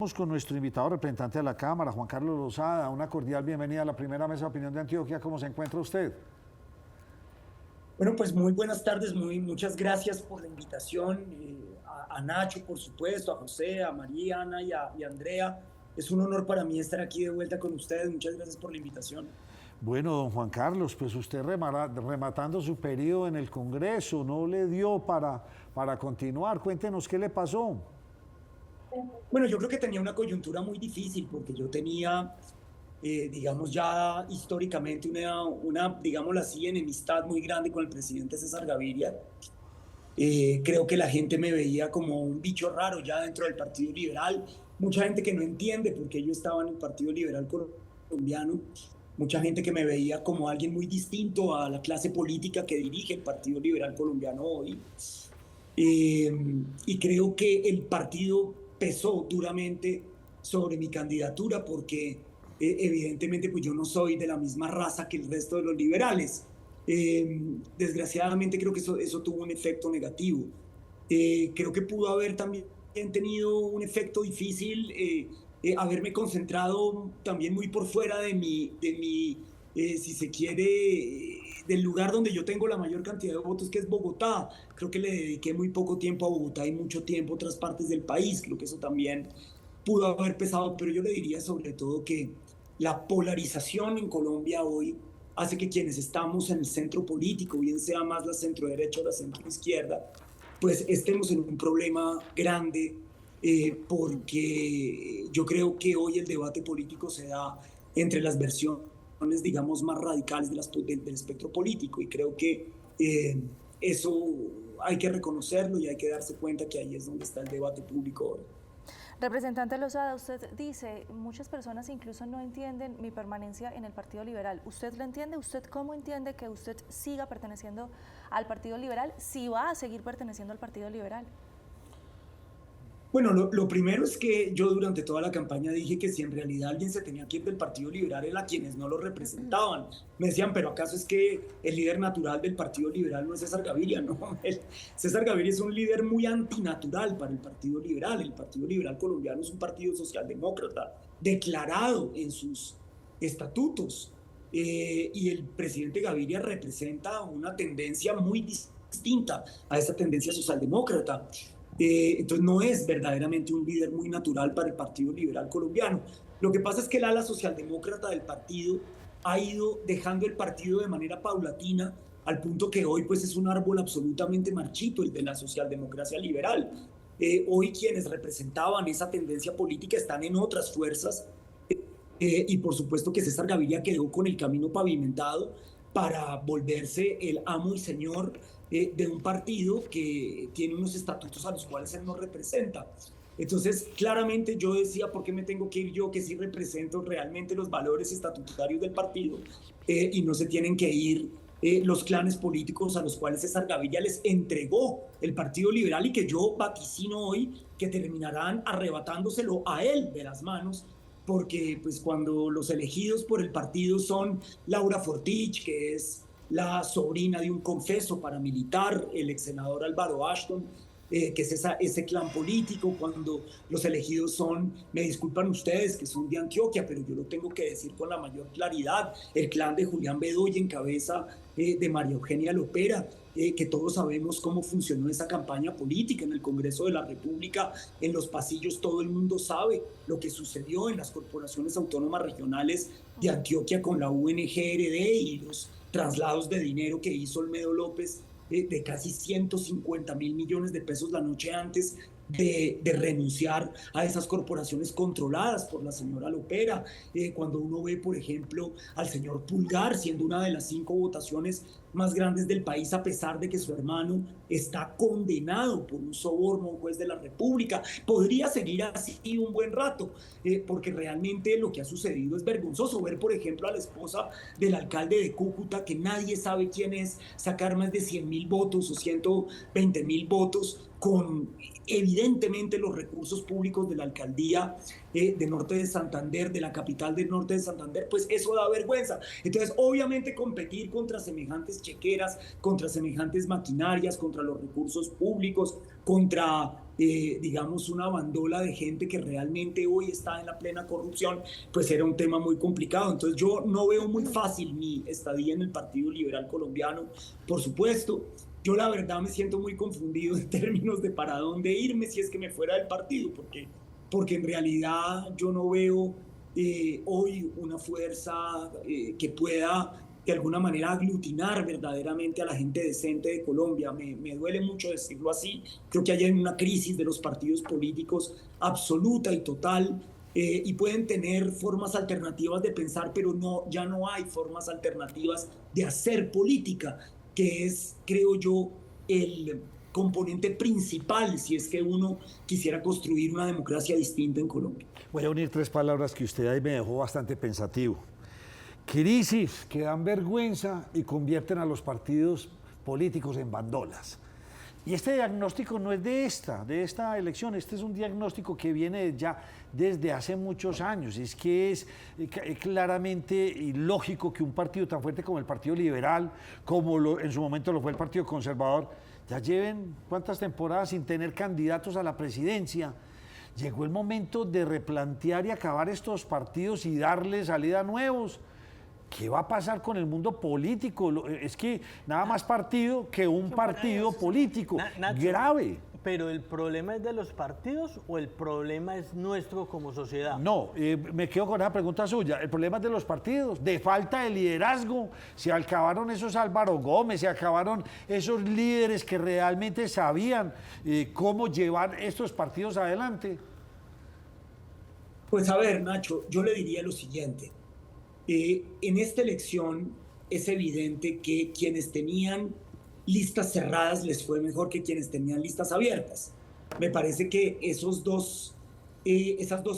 Vamos con nuestro invitado representante de la Cámara, Juan Carlos Lozada. Una cordial bienvenida a la primera mesa de opinión de Antioquia. ¿Cómo se encuentra usted? Bueno, pues muy buenas tardes, muchas gracias por la invitación, a Nacho, por supuesto, a José, a María, Ana y a Andrea. Es un honor para mí estar aquí de vuelta con ustedes. Muchas gracias por la invitación. Bueno, don Juan Carlos, pues usted rematando su periodo en el Congreso, no le dio para continuar. Cuéntenos qué le pasó. Bueno, yo creo que tenía una coyuntura muy difícil porque yo tenía, digamos, ya históricamente digámoslo así, enemistad muy grande con el presidente César Gaviria. Creo que la gente me veía como un bicho raro ya dentro del Partido Liberal. Mucha gente que no entiende por qué yo estaba en el Partido Liberal colombiano. Mucha gente que me veía como alguien muy distinto a la clase política que dirige el Partido Liberal colombiano hoy. Eh, y creo que el partido pesó duramente sobre mi candidatura porque evidentemente pues yo no soy de la misma raza que el resto de los liberales. Desgraciadamente creo que eso tuvo un efecto negativo. Creo que pudo haber también tenido un efecto difícil, haberme concentrado también muy por fuera de mi, si se quiere, del lugar donde yo tengo la mayor cantidad de votos, que es Bogotá. Creo que le dediqué muy poco tiempo a Bogotá y mucho tiempo a otras partes del país. Creo que eso también pudo haber pesado, pero yo le diría sobre todo que la polarización en Colombia hoy hace que quienes estamos en el centro político, bien sea más la centro derecha o la centro izquierda, pues estemos en un problema grande, porque yo creo que hoy el debate político se da entre las versiones, digamos, más radicales del espectro político, y creo que eso hay que reconocerlo y hay que darse cuenta que ahí es donde está el debate público hoy. Representante Lozada, usted dice, muchas personas incluso no entienden mi permanencia en el Partido Liberal. ¿Usted lo entiende? ¿Usted cómo entiende que usted siga perteneciendo al Partido Liberal, si va a seguir perteneciendo al Partido Liberal? Bueno, lo primero es que yo durante toda la campaña dije que si en realidad alguien se tenía que ir del Partido Liberal era quienes no lo representaban. Me decían, pero ¿acaso es que el líder natural del Partido Liberal no es César Gaviria? No, César Gaviria es un líder muy antinatural para el Partido Liberal. El Partido Liberal colombiano es un partido socialdemócrata declarado en sus estatutos. Y el presidente Gaviria representa una tendencia muy distinta a esa tendencia socialdemócrata. Entonces no es verdaderamente un líder muy natural para el Partido Liberal colombiano. Lo que pasa es que el ala socialdemócrata del partido ha ido dejando el partido de manera paulatina, al punto que hoy pues es un árbol absolutamente marchito, el de la socialdemocracia liberal. Hoy quienes representaban esa tendencia política están en otras fuerzas, y por supuesto que César Gaviria quedó con el camino pavimentado para volverse el amo y señor de un partido que tiene unos estatutos a los cuales él no representa. Entonces, claramente yo decía, ¿por qué me tengo que ir yo, que sí represento realmente los valores estatutarios del partido, y no se tienen que ir los clanes políticos a los cuales César Gaviria les entregó el Partido Liberal, y que yo vaticino hoy que terminarán arrebatándoselo a él de las manos, porque pues cuando los elegidos por el partido son Laura Fortich, que es la sobrina de un confeso paramilitar, el ex senador Álvaro Ashton, que es ese clan político, cuando los elegidos son, me disculpan ustedes, que son de Antioquia, pero yo lo tengo que decir con la mayor claridad, el clan de Julián Bedoya en cabeza de María Eugenia Lopera, que todos sabemos cómo funcionó esa campaña política en el Congreso de la República, en los pasillos todo el mundo sabe lo que sucedió en las corporaciones autónomas regionales de Antioquia con la UNGRD y los traslados de dinero que hizo Olmedo López, de casi 150.000 millones de pesos la noche antes de renunciar a esas corporaciones controladas por la señora Lopera. Cuando uno ve, por ejemplo, al señor Pulgar siendo una de las 5 votaciones más grandes del país, a pesar de que su hermano está condenado por un soborno a un juez de la República. Podría seguir así un buen rato, porque realmente lo que ha sucedido es vergonzoso. Ver, por ejemplo, a la esposa del alcalde de Cúcuta, que nadie sabe quién es, sacar más de 100.000 votos o 120.000 votos con evidentemente los recursos públicos de la alcaldía de Norte de Santander, de la capital del Norte de Santander, pues eso da vergüenza. Entonces, obviamente competir contra semejantes chequeras, contra semejantes maquinarias, contra los recursos públicos, contra digamos, una bandola de gente que realmente hoy está en la plena corrupción, pues era un tema muy complicado. Entonces yo no veo muy fácil mi estadía en el Partido Liberal Colombiano, por supuesto. Yo la verdad me siento muy confundido en términos de para dónde irme si es que me fuera del partido, porque en realidad yo no veo hoy una fuerza que pueda de alguna manera aglutinar verdaderamente a la gente decente de Colombia. Me duele mucho decirlo así. Creo que hay una crisis de los partidos políticos absoluta y total, y pueden tener formas alternativas de pensar, pero no, ya no hay formas alternativas de hacer política, que es, creo yo, el componente principal si es que uno quisiera construir una democracia distinta en Colombia. Voy a unir tres palabras que usted ahí me dejó bastante pensativo. Crisis que dan vergüenza y convierten a los partidos políticos en bandolas. Y este diagnóstico no es de esta elección, este es un diagnóstico que viene ya desde hace muchos años. Es que es claramente ilógico que un partido tan fuerte como el Partido Liberal, como en su momento lo fue el Partido Conservador, ya lleven cuántas temporadas sin tener candidatos a la presidencia. Llegó el momento de replantear y acabar estos partidos y darle salida a nuevos. ¿Qué va a pasar con el mundo político? Es que nada más partido que un partido político. Nacho, grave. ¿Pero el problema es de los partidos o el problema es nuestro como sociedad? No, me quedo con esa pregunta suya. El problema es de los partidos, de falta de liderazgo. Se acabaron esos Álvaro Gómez, se acabaron esos líderes que realmente sabían cómo llevar estos partidos adelante. Pues a ver, Nacho, yo le diría lo siguiente. En esta elección es evidente que quienes tenían listas cerradas les fue mejor que quienes tenían listas abiertas. Me parece que esas dos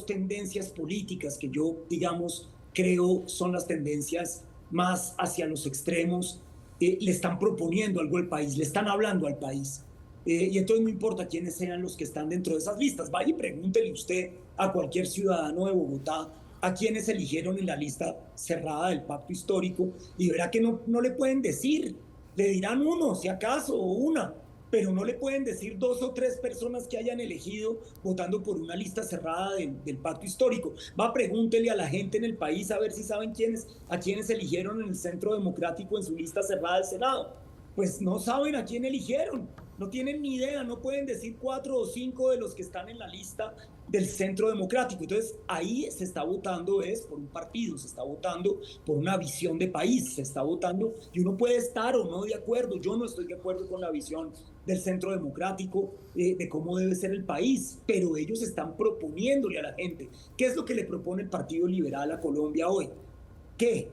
tendencias políticas que yo, digamos, creo son las tendencias más hacia los extremos, le están proponiendo algo al país, le están hablando al país. Y entonces no importa quiénes sean los que están dentro de esas listas. Vaya y pregúntele usted a cualquier ciudadano de Bogotá a quienes eligieron en la lista cerrada del pacto histórico y verá que no le pueden decir, le dirán uno si acaso o una, pero no le pueden decir 2 o 3 personas que hayan elegido votando por una lista cerrada del pacto histórico. Va, pregúntele a la gente en el país a ver si saben a quienes eligieron en el Centro Democrático en su lista cerrada del Senado. Pues no saben a quién eligieron, no tienen ni idea, no pueden decir 4 o 5 de los que están en la lista del Centro Democrático. Entonces ahí se está votando por un partido, se está votando por una visión de país, se está votando y uno puede estar o no de acuerdo. Yo no estoy de acuerdo con la visión del Centro Democrático de cómo debe ser el país, pero ellos están proponiéndole a la gente. ¿Qué es lo que le propone el Partido Liberal a Colombia hoy? ¿Qué?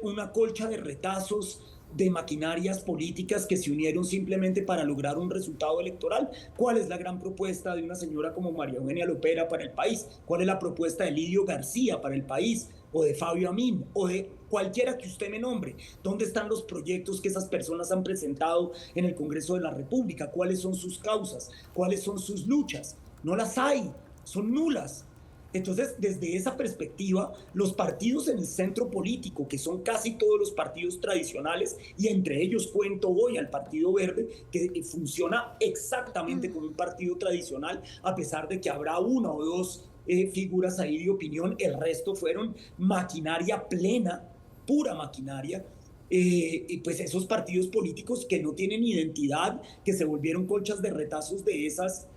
Una colcha de retazos de maquinarias políticas que se unieron simplemente para lograr un resultado electoral. ¿Cuál es la gran propuesta de una señora como María Eugenia Lopera para el país? ¿Cuál es la propuesta de Lidio García para el país? ¿O de Fabio Amin? ¿O de cualquiera que usted me nombre? ¿Dónde están los proyectos que esas personas han presentado en el Congreso de la República? ¿Cuáles son sus causas? ¿Cuáles son sus luchas? No las hay, son nulas. Entonces, desde esa perspectiva, los partidos en el centro político, que son casi todos los partidos tradicionales, y entre ellos cuento hoy al Partido Verde, que funciona exactamente como un partido tradicional, a pesar de que habrá 1 o 2 figuras ahí de opinión, el resto fueron maquinaria plena, pura maquinaria. Y pues esos partidos políticos que no tienen identidad, que se volvieron colchas de retazos de esas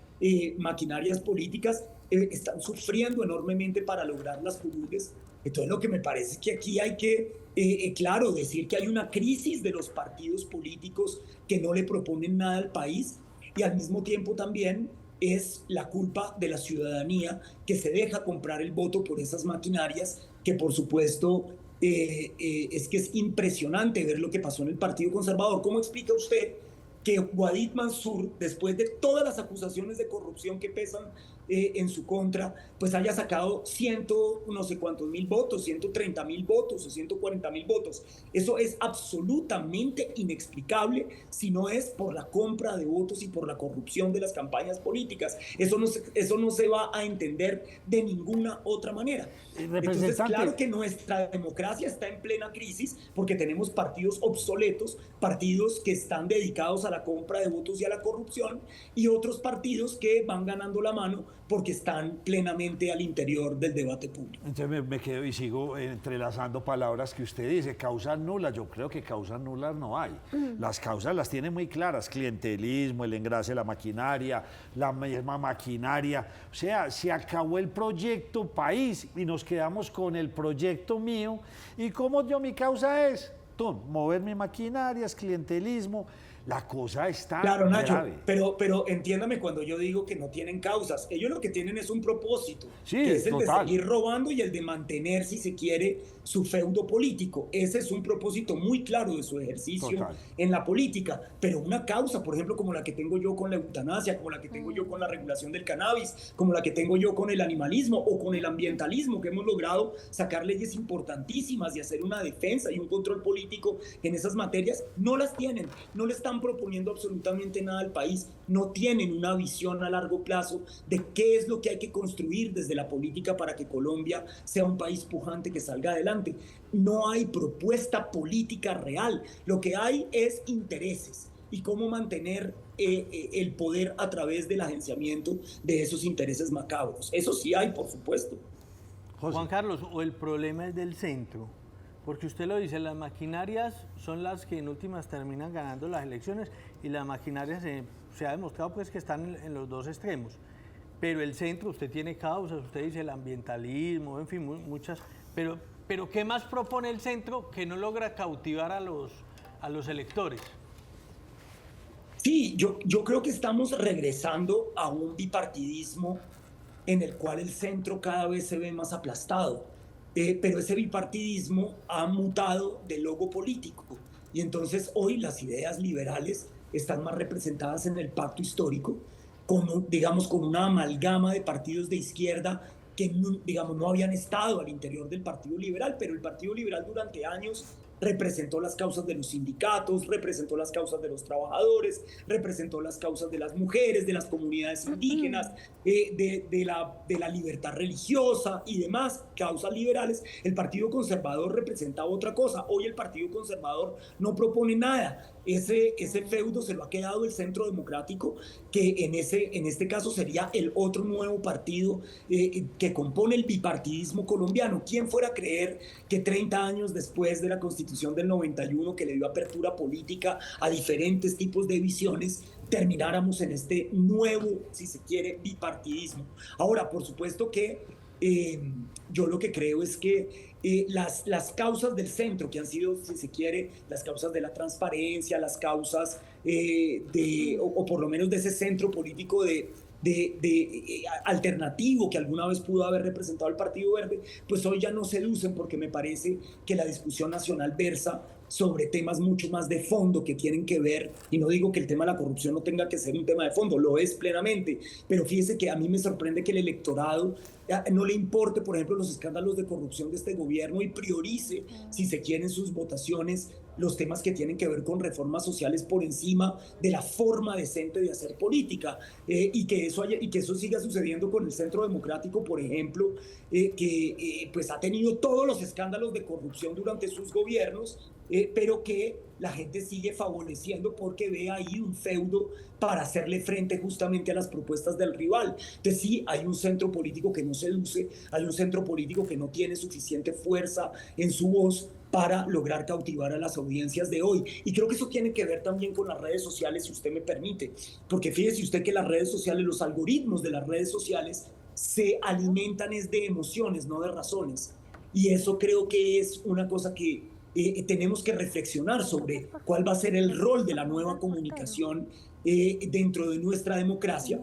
maquinarias políticas, están sufriendo enormemente para lograr las curules. Entonces lo que me parece es que aquí hay que, claro, decir que hay una crisis de los partidos políticos que no le proponen nada al país, y al mismo tiempo también es la culpa de la ciudadanía que se deja comprar el voto por esas maquinarias, que por supuesto es que es impresionante ver lo que pasó en el Partido Conservador. ¿Cómo explica usted que Guadit Mansur, después de todas las acusaciones de corrupción que pesan en su contra, pues haya sacado no sé cuántos mil votos, 130.000 votos o 140.000 votos. Eso es absolutamente inexplicable si no es por la compra de votos y por la corrupción de las campañas políticas. Eso no se va a entender de ninguna otra manera. Entonces, claro que nuestra democracia está en plena crisis porque tenemos partidos obsoletos, partidos que están dedicados a la compra de votos y a la corrupción, y otros partidos que van ganando la mano porque están plenamente al interior del debate público. Entonces me quedo y sigo entrelazando palabras que usted dice, causas nulas. Yo creo que causas nulas no hay. Las causas las tiene muy claras: clientelismo, el engrase de la maquinaria, la misma maquinaria. O sea, se acabó el proyecto país y nos quedamos con el proyecto mío. ¿Y cómo yo mi causa es? Mover mi maquinaria, es clientelismo. La cosa está claro, Nacho, grave. Pero entiéndame cuando yo digo que no tienen causas. Ellos lo que tienen es un propósito, sí, que es el total. de seguir robando y el de mantener, si se quiere, su feudo político. Ese es un propósito muy claro de su ejercicio en la política. Pero una causa, por ejemplo, como la que tengo yo con la eutanasia, como la que tengo yo con la regulación del cannabis, como la que tengo yo con el animalismo o con el ambientalismo, que hemos logrado sacar leyes importantísimas y hacer una defensa y un control político en esas materias, no las tienen, no le están proponiendo absolutamente nada al país, no tienen una visión a largo plazo de qué es lo que hay que construir desde la política para que Colombia sea un país pujante que salga adelante. No hay propuesta política real, lo que hay es intereses y cómo mantener el poder a través del agenciamiento de esos intereses macabros. Eso sí hay, por supuesto. José. Juan Carlos, o el problema es del centro. Porque usted lo dice, las maquinarias son las que en últimas terminan ganando las elecciones y las maquinarias se ha demostrado pues que están en los dos extremos. Pero el centro, usted tiene causas, usted dice el ambientalismo, en fin, muchas. Pero ¿qué más propone el centro que no logra cautivar a los electores? Sí, yo creo que estamos regresando a un bipartidismo en el cual el centro cada vez se ve más aplastado. Pero ese bipartidismo ha mutado de logo político y entonces hoy las ideas liberales están más representadas en el pacto histórico, digamos, con una amalgama de partidos de izquierda que digamos, no habían estado al interior del Partido Liberal, pero el Partido Liberal durante años representó las causas de los sindicatos, representó las causas de los trabajadores, representó las causas de las mujeres, de las comunidades indígenas, de la libertad religiosa y demás causas liberales. El Partido Conservador representaba otra cosa. Hoy el Partido Conservador no propone nada. Ese feudo se lo ha quedado el Centro Democrático, que en este caso sería el otro nuevo partido que compone el bipartidismo colombiano. ¿Quién fuera a creer que 30 años después de la Constitución del 91, que le dio apertura política a diferentes tipos de visiones, termináramos en este nuevo, si se quiere, bipartidismo? Ahora, por supuesto que yo lo que creo es que las causas del centro, que han sido, si se quiere, las causas de la transparencia, las causas o por lo menos de ese centro político alternativo que alguna vez pudo haber representado el Partido Verde, pues hoy ya no seducen, porque me parece que la discusión nacional versa sobre temas mucho más de fondo que tienen que ver, y no digo que el tema de la corrupción no tenga que ser un tema de fondo, lo es plenamente, pero fíjese que a mí me sorprende que el electorado no le importe, por ejemplo, los escándalos de corrupción de este gobierno y priorice, si se quieren sus votaciones, los temas que tienen que ver con reformas sociales por encima de la forma decente de hacer política, y que eso siga sucediendo con el Centro Democrático, por ejemplo, que pues ha tenido todos los escándalos de corrupción durante sus gobiernos, pero que la gente sigue favoreciendo porque ve ahí un feudo para hacerle frente justamente a las propuestas del rival. Entonces sí, hay un centro político que no seduce, hay un centro político que no tiene suficiente fuerza en su voz para lograr cautivar a las audiencias de hoy. Y creo que eso tiene que ver también con las redes sociales, si usted me permite, porque fíjese usted que las redes sociales, los algoritmos de las redes sociales se alimentan es de emociones, no de razones. Y eso creo que es una cosa que tenemos que reflexionar sobre cuál va a ser el rol de la nueva comunicación dentro de nuestra democracia.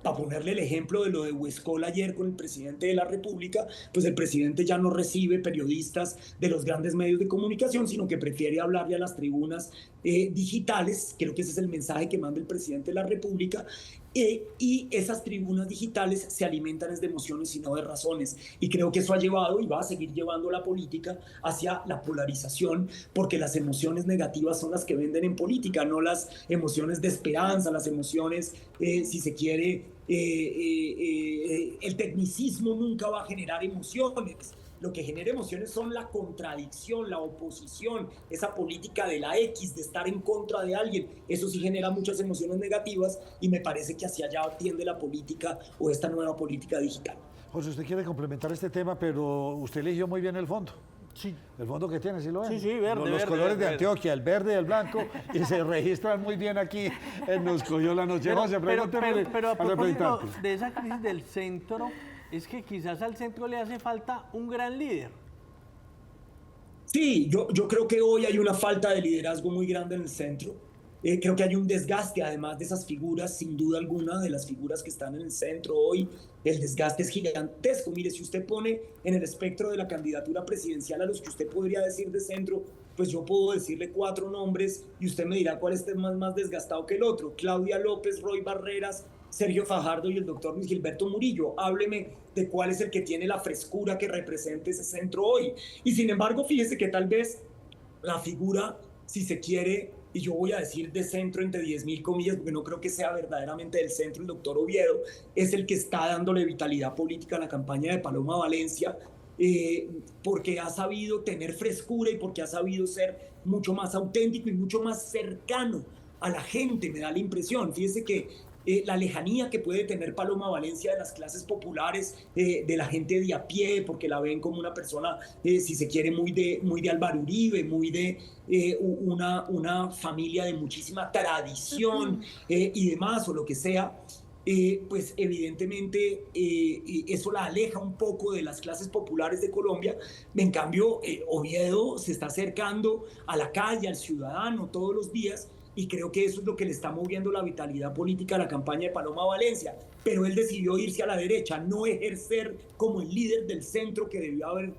Para ponerle el ejemplo de lo de Huescol ayer con el presidente de la República, pues el presidente ya no recibe periodistas de los grandes medios de comunicación, sino que prefiere hablarle a las tribunas digitales. Creo que ese es el mensaje que manda el presidente de la República, Y esas tribunas digitales se alimentan de emociones y no de razones. Y creo que eso ha llevado y va a seguir llevando la política hacia la polarización, porque las emociones negativas son las que venden en política, no las emociones de esperanza, las emociones, si se quiere, el tecnicismo nunca va a generar emociones. Lo que genera emociones son la contradicción, la oposición, esa política de la X, de estar en contra de alguien. Eso sí genera muchas emociones negativas y me parece que hacia allá tiende la política o esta nueva política digital. José, usted quiere complementar este tema, pero usted eligió muy bien el fondo. Sí. El fondo que tiene, ¿sí lo ven? Sí, verde. Los colores verde, de Antioquia, el verde y el blanco, y se registran muy bien aquí en Nos Cogió la Noche. José, pregúnteme pero a al propósito representante. de esa crisis del centro, es que quizás al centro le hace falta un gran líder. Sí, yo creo que hoy hay una falta de liderazgo muy grande en el centro. Creo que hay un desgaste, además de esas figuras, sin duda alguna, de las figuras que están en el centro hoy. El desgaste es gigantesco. Mire, si usted pone en el espectro de la candidatura presidencial a los que usted podría decir de centro, pues yo puedo decirle 4 nombres y usted me dirá cuál es más desgastado que el otro. Claudia López, Roy Barreras, Sergio Fajardo y el doctor Luis Gilberto Murillo. Hábleme de cuál es el que tiene la frescura que represente ese centro hoy. Y sin embargo, fíjese que tal vez la figura, si se quiere, y yo voy a decir de centro entre 10.000 comillas, porque no creo que sea verdaderamente del centro, el doctor Oviedo, es el que está dándole vitalidad política a la campaña de Paloma Valencia, porque ha sabido tener frescura y porque ha sabido ser mucho más auténtico y mucho más cercano a la gente, me da la impresión. Fíjese que la lejanía que puede tener Paloma Valencia de las clases populares, de la gente de a pie, porque la ven como una persona, si se quiere, muy de Álvaro Uribe, muy de una familia de muchísima tradición y demás, o lo que sea, pues evidentemente eso la aleja un poco de las clases populares de Colombia. En cambio, Oviedo se está acercando a la calle, al ciudadano todos los días, y creo que eso es lo que le está moviendo la vitalidad política a la campaña de Paloma Valencia. Pero él decidió irse a la derecha, no ejercer como el líder del centro que debió haber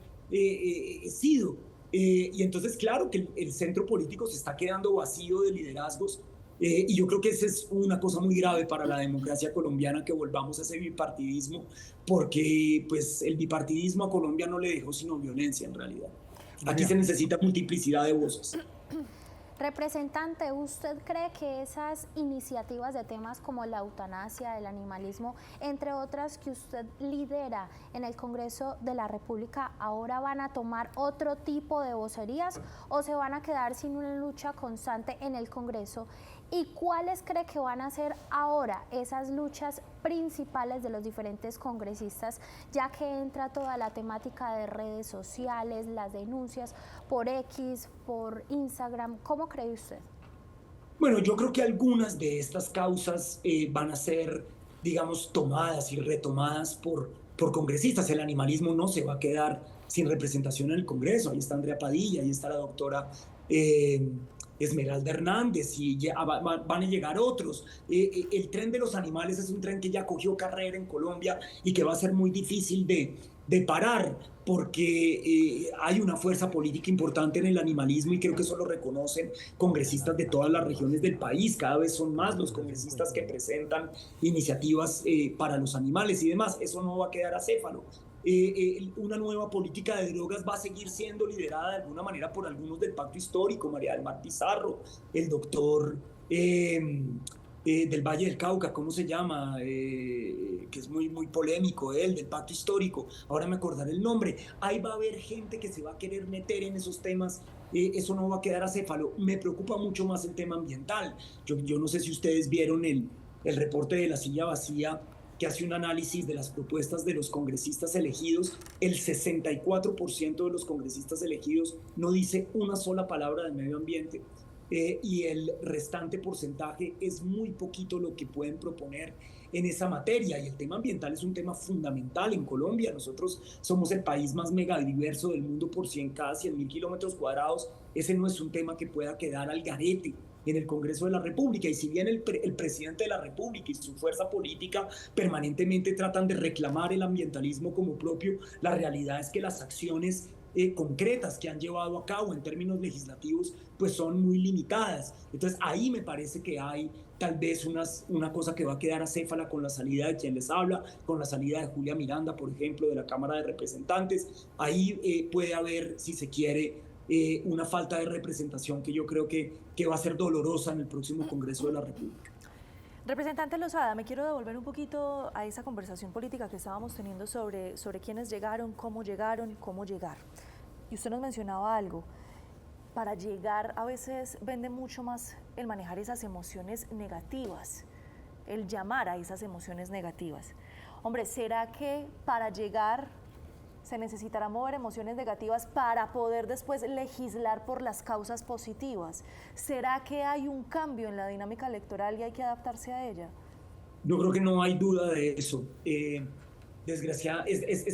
sido. Y entonces, claro que el centro político se está quedando vacío de liderazgos, y yo creo que esa es una cosa muy grave para la democracia colombiana, que volvamos a ese bipartidismo, porque pues el bipartidismo a Colombia no le dejó sino violencia en realidad. Aquí se necesita multiplicidad de voces. Representante, ¿usted cree que esas iniciativas de temas como la eutanasia, el animalismo, entre otras que usted lidera en el Congreso de la República, ahora van a tomar otro tipo de vocerías o se van a quedar sin una lucha constante en el Congreso? ¿Y cuáles cree que van a ser ahora esas luchas principales de los diferentes congresistas, ya que entra toda la temática de redes sociales, las denuncias por X, por Instagram? ¿Cómo cree usted? Bueno, yo creo que algunas de estas causas van a ser, digamos, tomadas y retomadas por congresistas. El animalismo no se va a quedar sin representación en el Congreso. Ahí está Andrea Padilla, ahí está la doctora Esmeralda Hernández, y ya van a llegar otros. El tren de los animales es un tren que ya cogió carrera en Colombia y que va a ser muy difícil de parar, porque hay una fuerza política importante en el animalismo, y creo que eso lo reconocen congresistas de todas las regiones del país. Cada vez son más los congresistas que presentan iniciativas para los animales y demás. Eso no va a quedar acéfalo. Una nueva política de drogas va a seguir siendo liderada de alguna manera por algunos del Pacto Histórico, María del Mar Pizarro, el doctor del Valle del Cauca, ¿cómo se llama? Que es muy polémico, del Pacto Histórico, ahora me acordaré el nombre. Ahí va a haber gente que se va a querer meter en esos temas. Eso no va a quedar acéfalo. Me preocupa mucho más el tema ambiental. Yo no sé si ustedes vieron el reporte de La Silla Vacía, que hace un análisis de las propuestas de los congresistas elegidos. El 64% de los congresistas elegidos no dice una sola palabra del medio ambiente, y el restante porcentaje es muy poquito lo que pueden proponer en esa materia. Y el tema ambiental es un tema fundamental en Colombia. Nosotros somos el país más megadiverso del mundo por cada 100.000 kilómetros cuadrados. Ese no es un tema que pueda quedar al garete en el Congreso de la República. Y si bien el presidente de la República y su fuerza política permanentemente tratan de reclamar el ambientalismo como propio, la realidad es que las acciones concretas que han llevado a cabo en términos legislativos pues son muy limitadas. Entonces ahí me parece que hay tal vez una cosa que va a quedar acéfala con la salida de quien les habla, con la salida de Julia Miranda, por ejemplo, de la Cámara de Representantes. Ahí puede haber, si se quiere, una falta de representación que yo creo que va a ser dolorosa en el próximo Congreso de la República. Representante Lozada, me quiero devolver un poquito a esa conversación política que estábamos teniendo sobre quiénes llegaron, cómo llegar. Y usted nos mencionaba algo. Para llegar a veces vende mucho más el manejar esas emociones negativas, el llamar a esas emociones negativas. Hombre, ¿será que para llegar se necesitará mover emociones negativas para poder después legislar por las causas positivas? ¿Será que hay un cambio en la dinámica electoral y hay que adaptarse a ella? Yo creo que no hay duda de eso. Es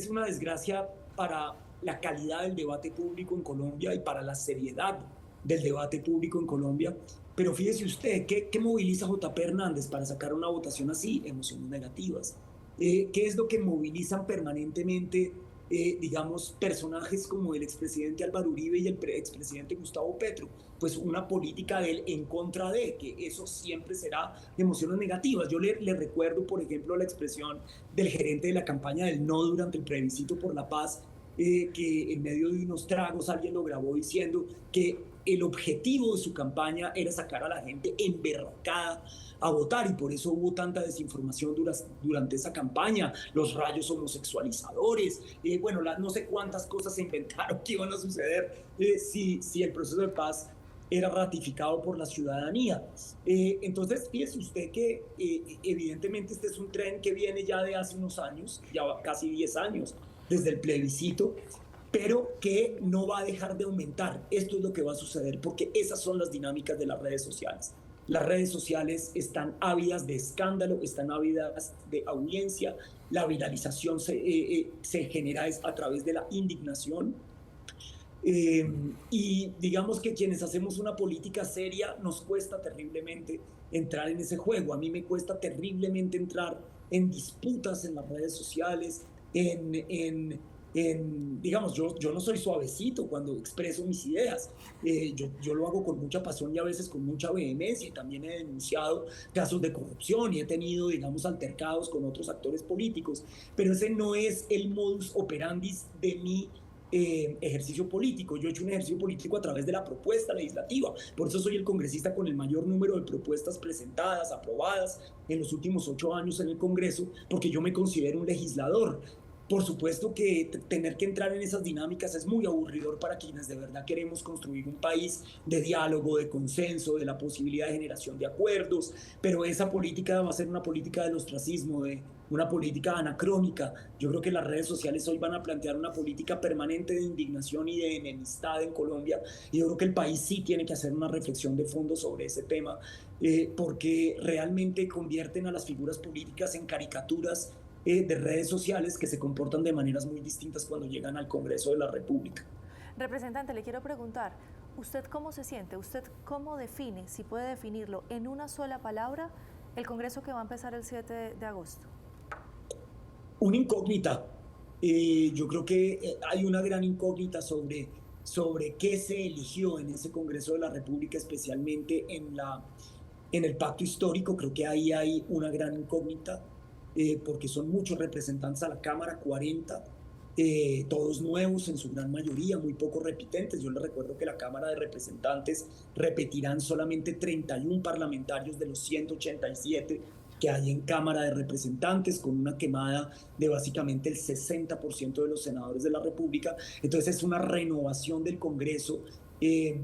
una desgracia para la calidad del debate público en Colombia y para la seriedad del debate público en Colombia. Pero fíjese usted, ¿qué moviliza J.P. Hernández para sacar una votación así? Emociones negativas. ¿Qué es lo que movilizan permanentemente, digamos, personajes como el expresidente Álvaro Uribe y el expresidente Gustavo Petro? Pues una política de él en contra de, que eso siempre será emociones negativas. Yo le recuerdo, por ejemplo, la expresión del gerente de la campaña del No durante el plebiscito por la paz, que en medio de unos tragos alguien lo grabó diciendo que el objetivo de su campaña era sacar a la gente emberracada a votar, y por eso hubo tanta desinformación durante esa campaña, los rayos homosexualizadores, bueno, no sé cuántas cosas se inventaron que iban a suceder si el proceso de paz era ratificado por la ciudadanía. Entonces, fíjese usted que evidentemente este es un tren que viene ya de hace unos años, ya casi 10 años, desde el plebiscito, pero que no va a dejar de aumentar. Esto es lo que va a suceder, porque esas son las dinámicas de las redes sociales. Las redes sociales están ávidas de escándalo, están ávidas de audiencia, la viralización se genera a través de la indignación. Y digamos que quienes hacemos una política seria nos cuesta terriblemente entrar en ese juego. A mí me cuesta terriblemente entrar en disputas en las redes sociales, digamos, yo no soy suavecito cuando expreso mis ideas. Yo lo hago con mucha pasión y a veces con mucha vehemencia, y también he denunciado casos de corrupción y he tenido, digamos, altercados con otros actores políticos, pero ese no es el modus operandi de mi ejercicio político. Yo he hecho un ejercicio político a través de la propuesta legislativa, por eso soy el congresista con el mayor número de propuestas presentadas, aprobadas en los últimos 8 años en el Congreso, porque yo me considero un legislador. Por supuesto que tener que entrar en esas dinámicas es muy aburridor para quienes de verdad queremos construir un país de diálogo, de consenso, de la posibilidad de generación de acuerdos, pero esa política va a ser una política del ostracismo, de una política anacrónica. Yo creo que las redes sociales hoy van a plantear una política permanente de indignación y de enemistad en Colombia, y yo creo que el país sí tiene que hacer una reflexión de fondo sobre ese tema, porque realmente convierten a las figuras políticas en caricaturas de redes sociales que se comportan de maneras muy distintas cuando llegan al Congreso de la República. Representante, le quiero preguntar, ¿usted cómo se siente? ¿Usted cómo define, si puede definirlo en una sola palabra, el Congreso que va a empezar el 7 de agosto? Una incógnita. Yo creo que hay una gran incógnita sobre qué se eligió en ese Congreso de la República, especialmente en el pacto histórico. Creo que ahí hay una gran incógnita. Porque son muchos representantes a la Cámara, 40, todos nuevos en su gran mayoría, muy pocos repitentes. Yo les recuerdo que la Cámara de Representantes repetirán solamente 31 parlamentarios de los 187 que hay en Cámara de Representantes, con una quemada de básicamente el 60% de los senadores de la República. Entonces es una renovación del Congreso, y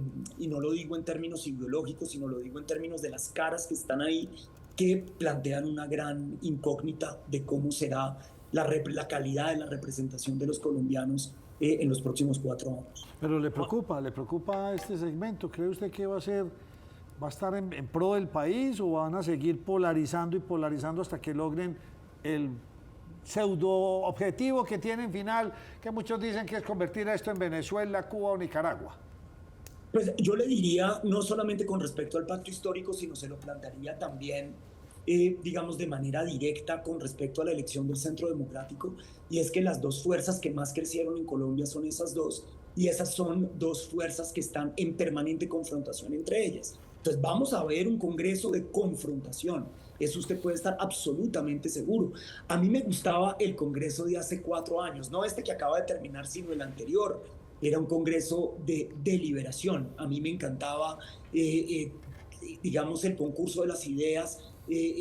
no lo digo en términos ideológicos, sino lo digo en términos de las caras que están ahí, que plantean una gran incógnita de cómo será la calidad de la representación de los colombianos en los próximos 4 años. Pero ¿le preocupa este segmento? ¿Cree usted que va a estar en pro del país, o van a seguir polarizando y polarizando hasta que logren el pseudo objetivo que tienen final, que muchos dicen que es convertir esto en Venezuela, Cuba o Nicaragua? Pues yo le diría, no solamente con respecto al pacto histórico, sino se lo plantearía también, digamos, de manera directa con respecto a la elección del Centro Democrático, y es que las dos fuerzas que más crecieron en Colombia son esas dos, y esas son dos fuerzas que están en permanente confrontación entre ellas. Entonces vamos a ver un Congreso de confrontación. Eso usted puede estar absolutamente seguro. A mí me gustaba el Congreso de hace 4 años, no este que acaba de terminar, sino el anterior. Era un Congreso de deliberación. A mí me encantaba, digamos, el concurso de las ideas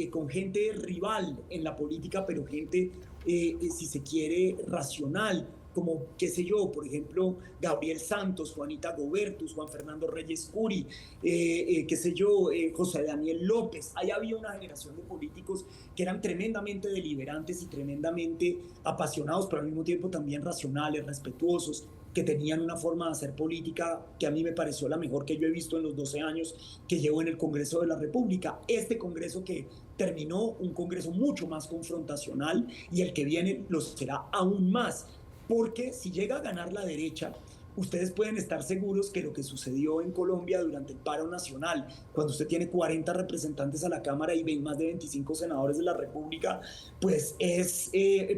con gente rival en la política, pero gente, si se quiere, racional, como, qué sé yo, por ejemplo, Gabriel Santos, Juanita Gobertus, Juan Fernando Reyes Curi, qué sé yo, José Daniel López. Ahí había una generación de políticos que eran tremendamente deliberantes y tremendamente apasionados, pero al mismo tiempo también racionales, respetuosos, que tenían una forma de hacer política que a mí me pareció la mejor que yo he visto en los 12 años que llevo en el Congreso de la República. Este Congreso que terminó, un Congreso mucho más confrontacional, y el que viene lo será aún más. Porque si llega a ganar la derecha, ustedes pueden estar seguros que lo que sucedió en Colombia durante el paro nacional, cuando usted tiene 40 representantes a la Cámara y más de 25 senadores de la República, pues es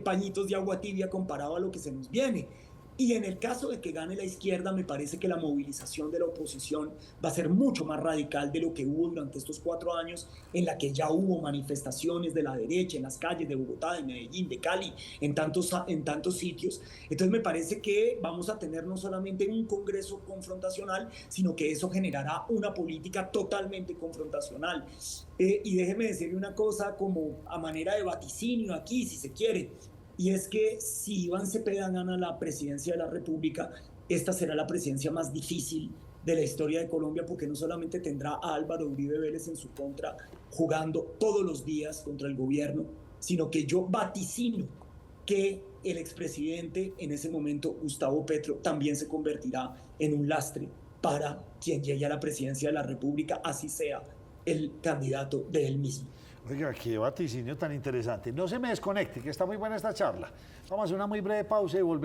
pañitos de agua tibia comparado a lo que se nos viene. Y en el caso de que gane la izquierda, me parece que la movilización de la oposición va a ser mucho más radical de lo que hubo durante estos 4 años, en la que ya hubo manifestaciones de la derecha en las calles de Bogotá, de Medellín, de Cali, en tantos sitios. Entonces me parece que vamos a tener no solamente un Congreso confrontacional, sino que eso generará una política totalmente confrontacional. Y déjeme decirle una cosa como a manera de vaticinio aquí, si se quiere. Y es que si Iván Cepeda gana la presidencia de la República, esta será la presidencia más difícil de la historia de Colombia, porque no solamente tendrá a Álvaro Uribe Vélez en su contra, jugando todos los días contra el gobierno, sino que yo vaticino que el expresidente, en ese momento Gustavo Petro, también se convertirá en un lastre para quien llegue a la presidencia de la República, así sea el candidato de él mismo. Oiga, qué vaticinio tan interesante. No se me desconecte, que está muy buena esta charla. Vamos a hacer una muy breve pausa y volvemos.